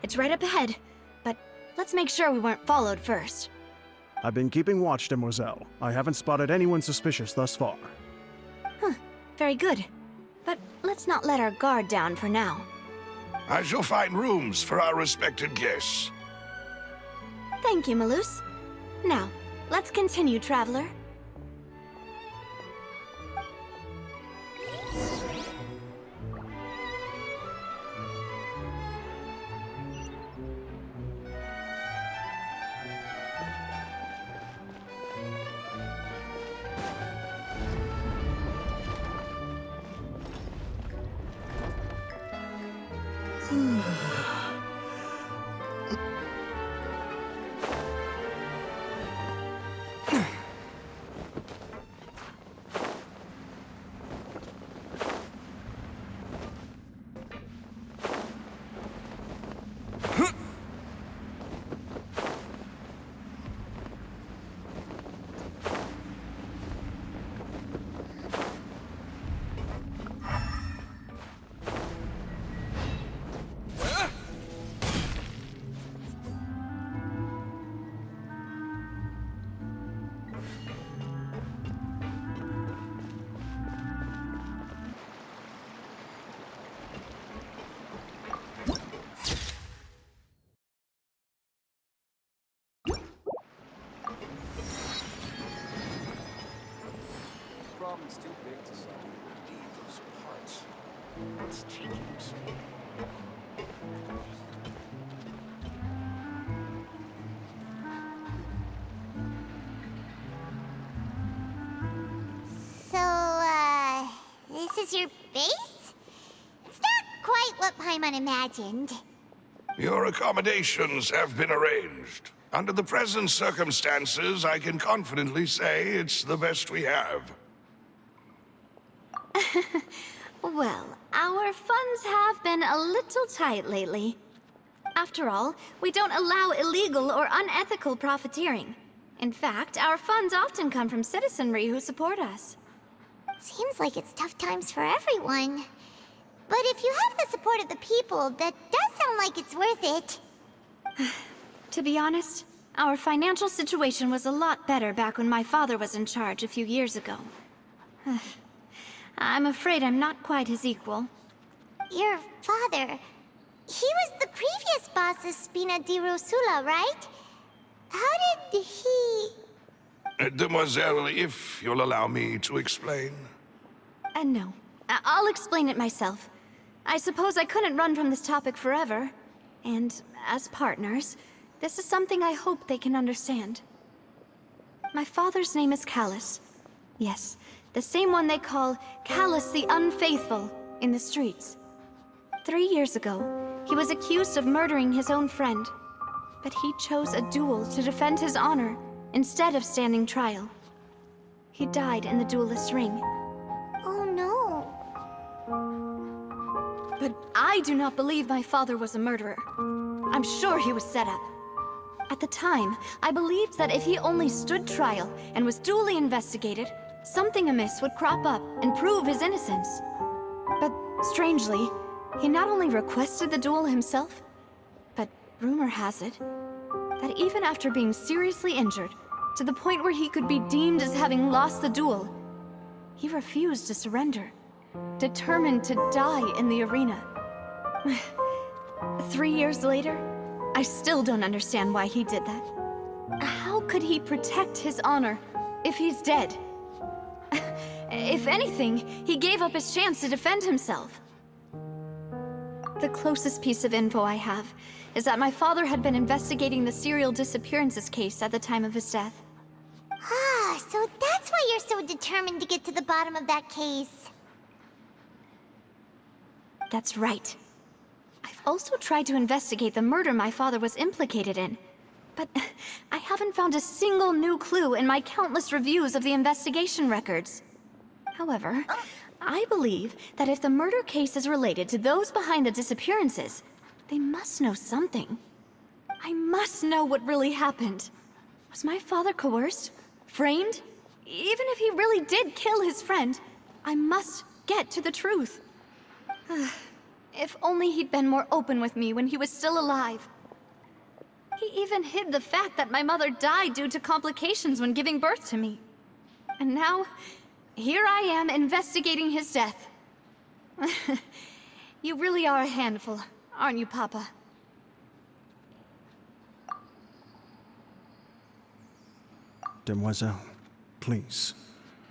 It's right up ahead. But let's make sure we weren't followed first. I've been keeping watch, Demoiselle. I haven't spotted anyone suspicious thus far. Huh, very good. But let's not let our guard down for now. I shall find rooms for our respected guests. Thank you, Malus. Now, let's continue, Traveler. Problem's too big to solve. I need those parts. Let's change it. So, this is your base? It's not quite what Paimon imagined. Your accommodations have been arranged. Under the present circumstances, I can confidently say it's the best we have. Well, our funds have been a little tight lately. After all, we don't allow illegal or unethical profiteering. In fact, our funds often come from citizenry who support us. Seems like it's tough times for everyone. But if you have the support of the people, that does sound like it's worth it. To be honest, our financial situation was a lot better back when my father was in charge a few years ago. I'm afraid I'm not quite his equal. Your father... he was the previous boss of Spina di Rosula, right? How did he... Demoiselle, if you'll allow me to explain. No. I'll explain it myself. I suppose I couldn't run from this topic forever. And as partners, this is something I hope they can understand. My father's name is Callus. Yes, the same one they call Callus the Unfaithful in the streets. 3 years ago, he was accused of murdering his own friend. But he chose a duel to defend his honor instead of standing trial. He died in the duelist's ring. Oh no. But I do not believe my father was a murderer. I'm sure he was set up. At the time, I believed that if he only stood trial and was duly investigated, something amiss would crop up and prove his innocence. But strangely, he not only requested the duel himself, but rumor has it that even after being seriously injured, to the point where he could be deemed as having lost the duel, he refused to surrender, determined to die in the arena. 3 years later, I still don't understand why he did that. How could he protect his honor if he's dead? If anything, he gave up his chance to defend himself. The closest piece of info I have is that my father had been investigating the serial disappearances case at the time of his death. Ah, so that's why you're so determined to get to the bottom of that case. That's right. I've also tried to investigate the murder my father was implicated in, but I haven't found a single new clue in my countless reviews of the investigation records. However, I believe that if the murder case is related to those behind the disappearances, they must know something. I must know what really happened. Was my father coerced? Framed? Even if he really did kill his friend, I must get to the truth. If only he'd been more open with me when he was still alive. He even hid the fact that my mother died due to complications when giving birth to me. And now, here I am investigating his death. You really are a handful, aren't you, Papa? Demoiselle, please,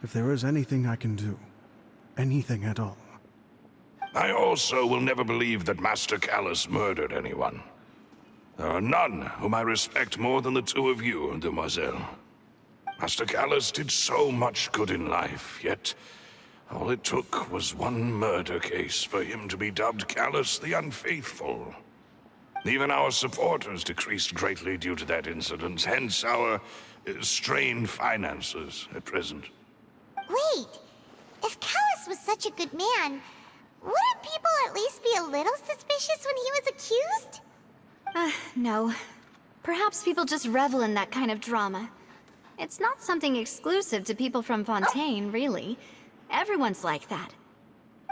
if there is anything I can do, anything at all. I also will never believe that Master Callus murdered anyone. There are none whom I respect more than the two of you, Demoiselle. Master Callus did so much good in life, yet all it took was one murder case for him to be dubbed Callus the Unfaithful. Even our supporters decreased greatly due to that incident, hence our strained finances at present. Wait, if Callus was such a good man, wouldn't people at least be a little suspicious when he was accused? No. Perhaps people just revel in that kind of drama. It's not something exclusive to people from Fontaine, really. Everyone's like that.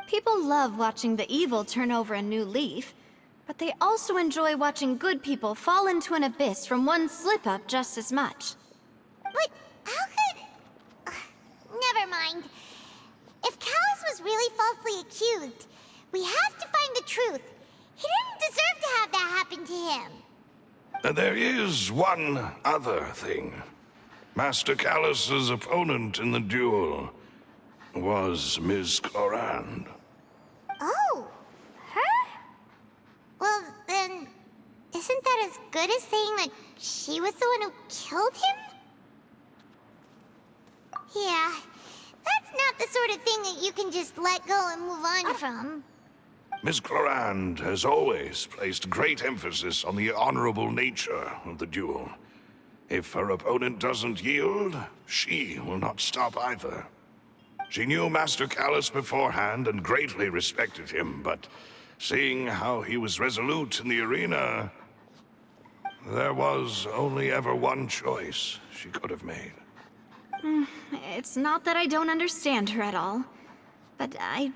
People love watching the evil turn over a new leaf, but they also enjoy watching good people fall into an abyss from one slip-up just as much. But how could... Never mind. If Callus was really falsely accused, we have to find the truth. He didn't deserve to have that happen to him. There is one other thing. Master Callus's opponent in the duel was Ms. Clorinde. Oh, her? Well, then, isn't that as good as saying that she was the one who killed him? Yeah, that's not the sort of thing that you can just let go and move on from. Ms. Clorinde has always placed great emphasis on the honorable nature of the duel. If her opponent doesn't yield, she will not stop either. She knew Master Callus beforehand and greatly respected him, but seeing how he was resolute in the arena, there was only ever one choice she could have made. It's not that I don't understand her at all, but I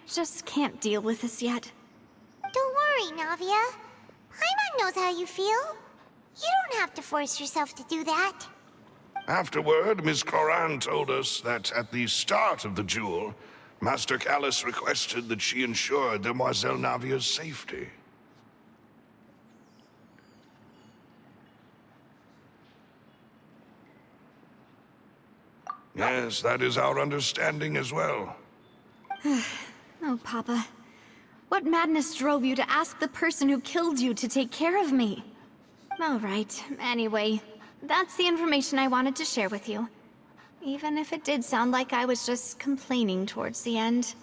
just can't deal with this yet. Don't worry, Navia. Paimon knows how you feel. You don't have to force yourself to do that. Afterward, Ms. Clorinde told us that at the start of the duel, Master Callus requested that she ensure Demoiselle Navia's safety. Yes, that is our understanding as well. Oh, Papa. What madness drove you to ask the person who killed you to take care of me? All right, anyway, that's the information I wanted to share with you. Even if it did sound like I was just complaining towards the end.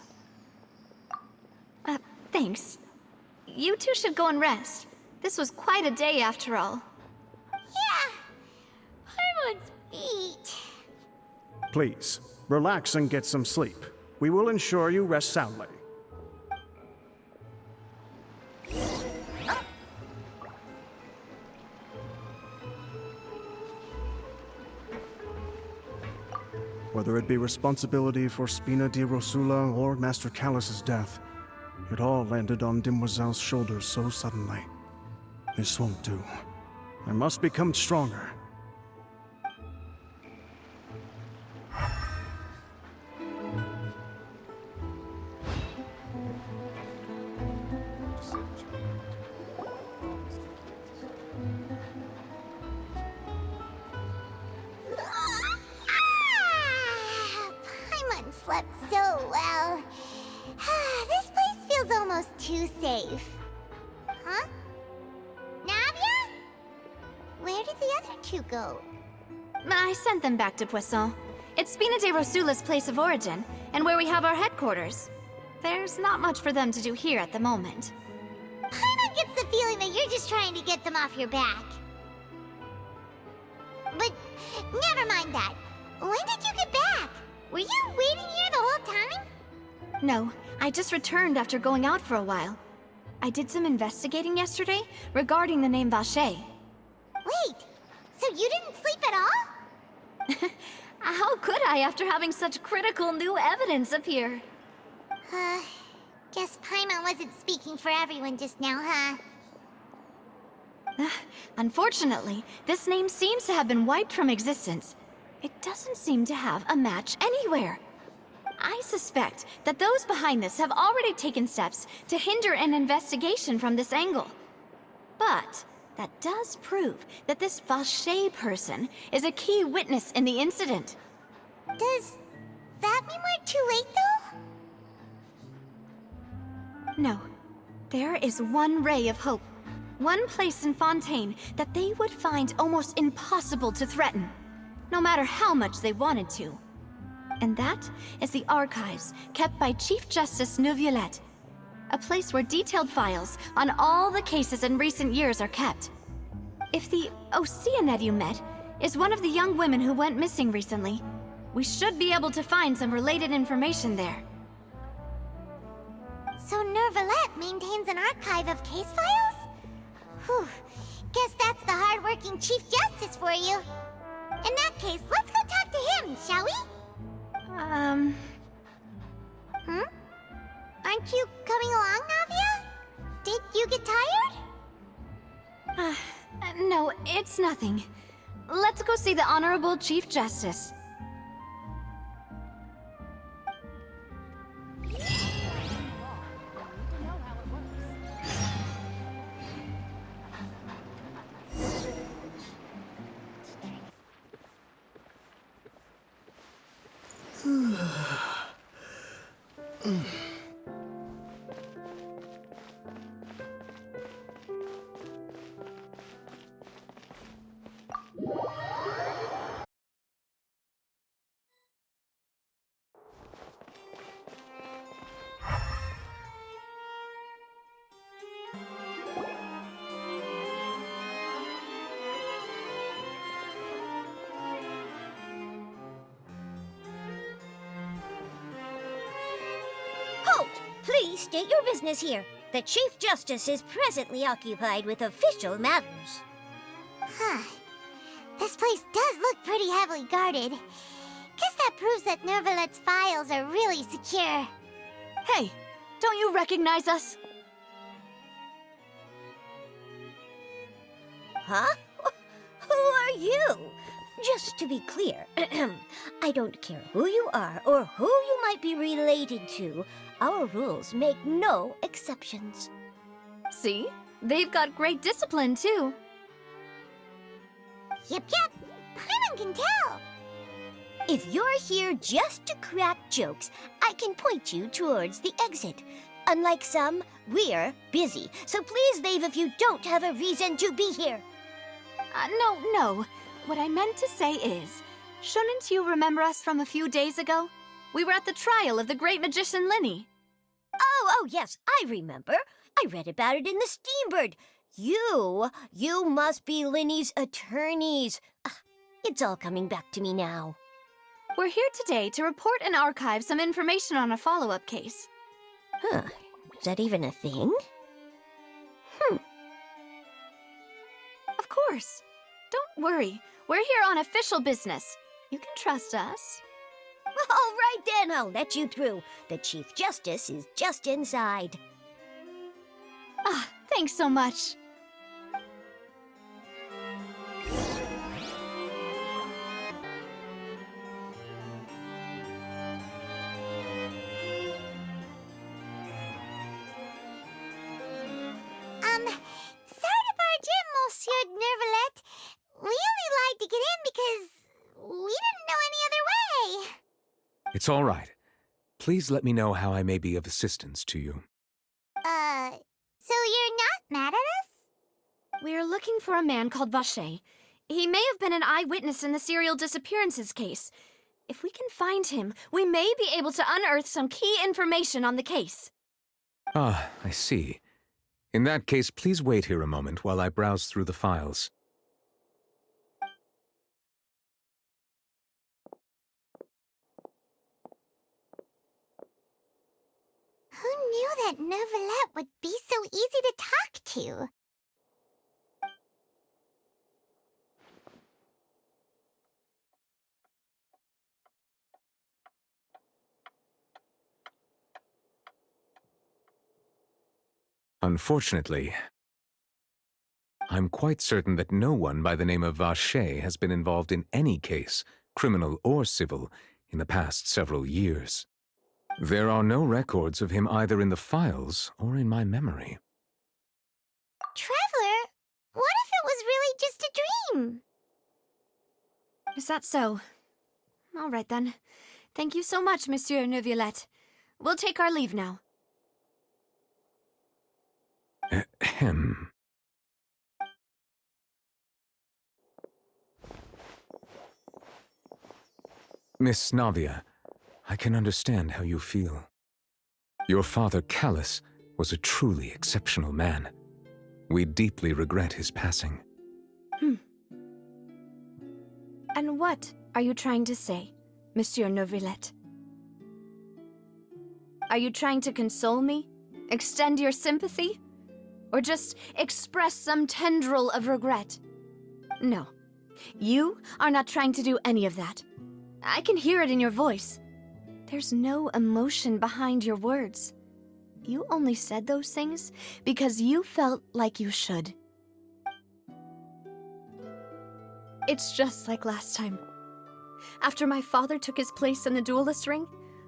Thanks. You two should go and rest. This was quite a day after all. Yeah. Paimon's feet. Please, relax and get some sleep. We will ensure you rest soundly. Whether it be responsibility for Spina di Rosula or Master Callus's death, it all landed on Demoiselle's shoulders so suddenly. This won't do. I must become stronger. Paimon slept so well. This place feels almost too safe. Huh? Navia? Where did the other two go? I sent them back to Poisson. It's Spina di Rosula's place of origin, and where we have our headquarters. There's not much for them to do here at the moment. Paimon gets the feeling that you're just trying to get them off your back. But never mind that. When did you get back? Were you waiting here the whole time? No, I just returned after going out for a while. I did some investigating yesterday regarding the name Vacher. Wait, so you didn't sleep at all? How could I after having such critical new evidence appear? Guess Paimon wasn't speaking for everyone just now, huh? Unfortunately, this name seems to have been wiped from existence. It doesn't seem to have a match anywhere. I suspect that those behind this have already taken steps to hinder an investigation from this angle. But that does prove that this Vache person is a key witness in the incident. Does that mean we're too late, though? No. There is one ray of hope. One place in Fontaine that they would find almost impossible to threaten, no matter how much they wanted to. And that is the archives kept by Chief Justice Neuvillette. A place where detailed files on all the cases in recent years are kept. If the Oceanid you met is one of the young women who went missing recently, we should be able to find some related information there. So Neuvillette maintains an archive of case files? Whew. Guess that's the hard-working Chief Justice for you. In that case, let's go talk to him, shall we? Aren't you coming along, Navia? Did you get tired? No, it's nothing. Let's go see the Honorable Chief Justice. Halt! Please state your business here. The Chief Justice is presently occupied with official matters. Huh. This place does look pretty heavily guarded. Guess that proves that Neuvillette's files are really secure. Hey, don't you recognize us? Huh? Who are you? Just to be clear, I don't care who you are or who you might be related to. Our rules make no exceptions. See? They've got great discipline, too. Yep. Paimon can tell. If you're here just to crack jokes, I can point you towards the exit. Unlike some, we're busy, so please leave if you don't have a reason to be here. No. What I meant to say is, shouldn't you remember us from a few days ago? We were at the trial of the great magician Linny. Oh, yes, I remember. I read about it in the Steambird. You must be Linny's attorneys. It's all coming back to me now. We're here today to report and archive some information on a follow-up case. Huh, is that even a thing? Of course. Don't worry. We're here on official business. You can trust us. All right then, I'll let you through. The Chief Justice is just inside. Thanks so much. Sorry to barge in, Monsieur Neuvillette. We only lied to get in because we didn't know any other way. It's all right. Please let me know how I may be of assistance to you. So you're not mad at us? We're looking for a man called Vache. He may have been an eyewitness in the serial disappearances case. If we can find him, we may be able to unearth some key information on the case. Ah, I see. In that case, please wait here a moment while I browse through the files. Who knew that Neuvillette would be so easy to talk to? Unfortunately, I'm quite certain that no one by the name of Vacher has been involved in any case, criminal or civil, in the past several years. There are no records of him either in the files or in my memory. Traveler, what if it was really just a dream? Is that so? All right then. Thank you so much, Monsieur Neuvillette. We'll take our leave now. Ahem. Miss Navia, I can understand how you feel. Your father, Callus, was a truly exceptional man. We deeply regret his passing. And what are you trying to say, Monsieur Neuvillette? Are you trying to console me? Extend your sympathy? Or just express some tendril of regret? No. You are not trying to do any of that. I can hear it in your voice. There's no emotion behind your words. You only said those things because you felt like you should. It's just like last time. After my father took his place in the duelist ring,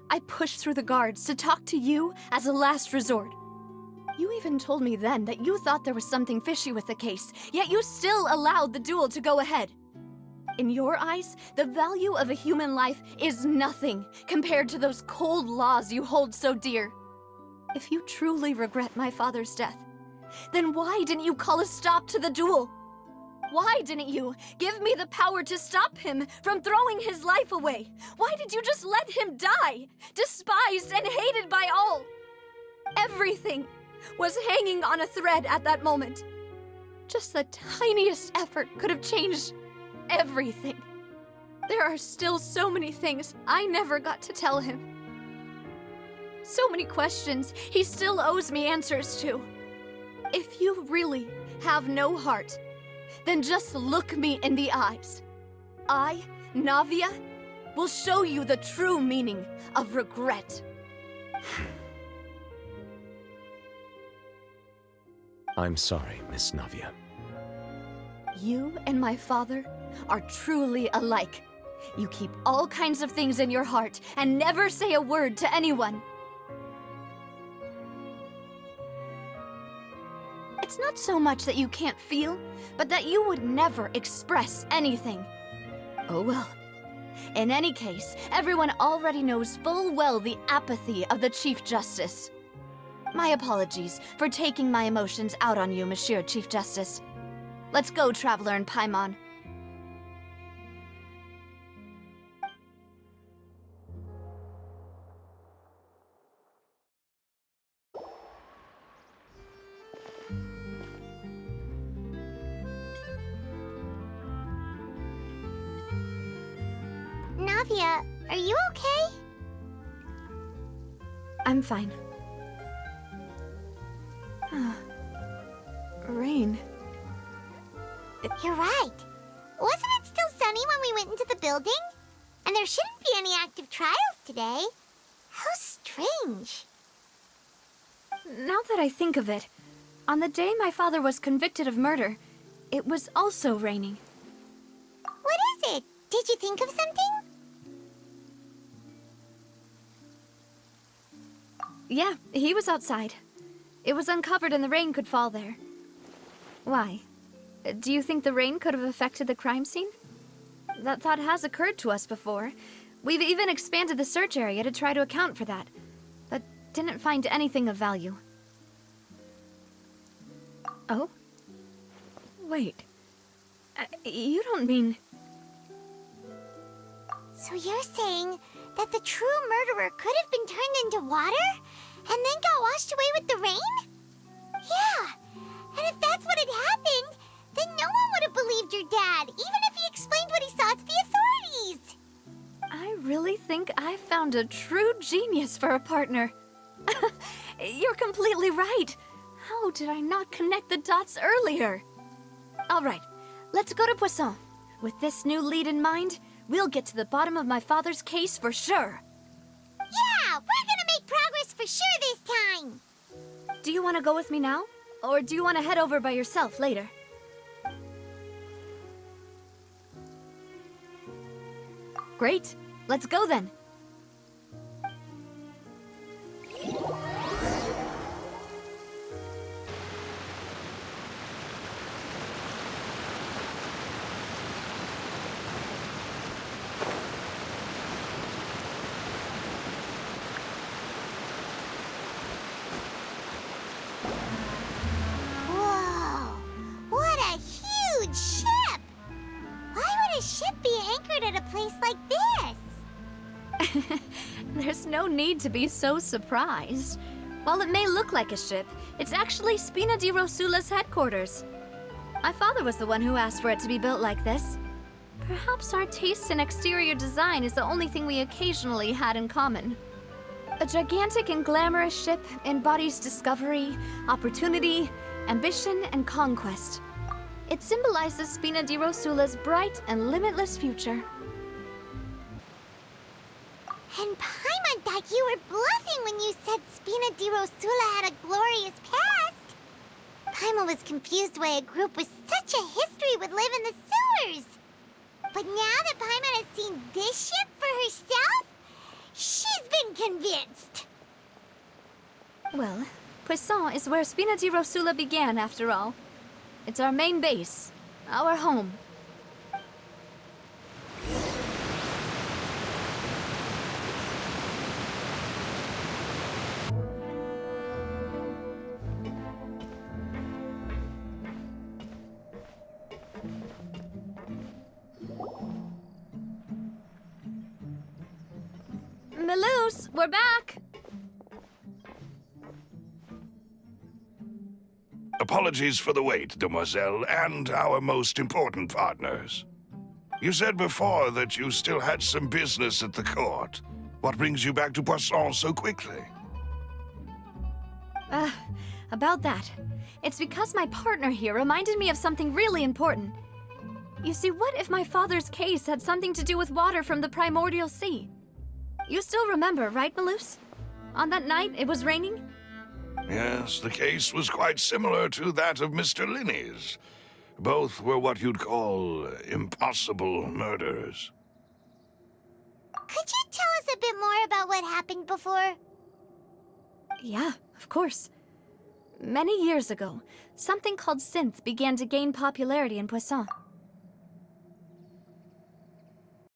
I pushed through the guards to talk to you as a last resort. You even told me then that you thought there was something fishy with the case, yet you still allowed the duel to go ahead. In your eyes, the value of a human life is nothing compared to those cold laws you hold so dear. If you truly regret my father's death, then why didn't you call a stop to the duel? Why didn't you give me the power to stop him from throwing his life away? Why did you just let him die, despised and hated by all? Everything was hanging on a thread at that moment. Just the tiniest effort could have changed everything. There are still so many things I never got to tell him. So many questions he still owes me answers to. If you really have no heart, then just look me in the eyes. I, Navia, will show you the true meaning of regret. I'm sorry, Miss Navia. You and my father are truly alike. You keep all kinds of things in your heart and never say a word to anyone. It's not so much that you can't feel, but that you would never express anything. Oh well. In any case, everyone already knows full well the apathy of the Chief Justice. My apologies for taking my emotions out on you, Monsieur Chief Justice. Let's go, Traveler and Paimon. Navia, are you okay? I'm fine. Rain. You're right. Wasn't it still sunny when we went into the building? And there shouldn't be any active trials today. How strange. Now that I think of it, on the day my father was convicted of murder, it was also raining. What is it? Did you think of something? Yeah, he was outside. It was uncovered and the rain could fall there. Why? Do you think the rain could have affected the crime scene? That thought has occurred to us before. We've even expanded the search area to try to account for that, but didn't find anything of value. Oh? Wait. You don't mean... So you're saying that the true murderer could have been turned into water and then got washed away with the rain? Yeah, and if that's what had happened, then no one would have believed your dad, even if he explained what he saw to the authorities. I really think I found a true genius for a partner. You're completely right. How did I not connect the dots earlier? All right, let's go to Poisson. With this new lead in mind, we'll get to the bottom of my father's case for sure. Yeah, we're gonna make progress for sure this time. Do you you want to go with me now? Or do you want to head over by yourself later? Great. Let's go then. Whoa! What a huge ship! Why would a ship be anchored at a place like this? There's no need to be so surprised. While it may look like a ship, it's actually Spina di Rosula's headquarters. My father was the one who asked for it to be built like this. Perhaps our taste in exterior design is the only thing we occasionally had in common. A gigantic and glamorous ship embodies discovery, opportunity, ambition, and conquest. It symbolizes Spina di Rosula's bright and limitless future. And Paimon thought you were bluffing when you said Spina di Rosula had a glorious past. Paimon was confused why a group with such a history would live in the sewers. But now that Paimon has seen this ship for herself, she's been convinced. Well, Poisson is where Spina di Rosula began, after all. It's our main base, our home. Melus, we're back! Apologies for the wait, demoiselle, and our most important partners. You said before that you still had some business at the court. What brings you back to Poisson so quickly? About that. It's because my partner here reminded me of something really important. You see, what if my father's case had something to do with water from the primordial sea? You still remember, right, Melus? On that night, it was raining? Yes, the case was quite similar to that of Mr. Linney's. Both were what you'd call impossible murders. Could you tell us a bit more about what happened before? Yeah, of course. Many years ago, something called synth began to gain popularity in Poisson.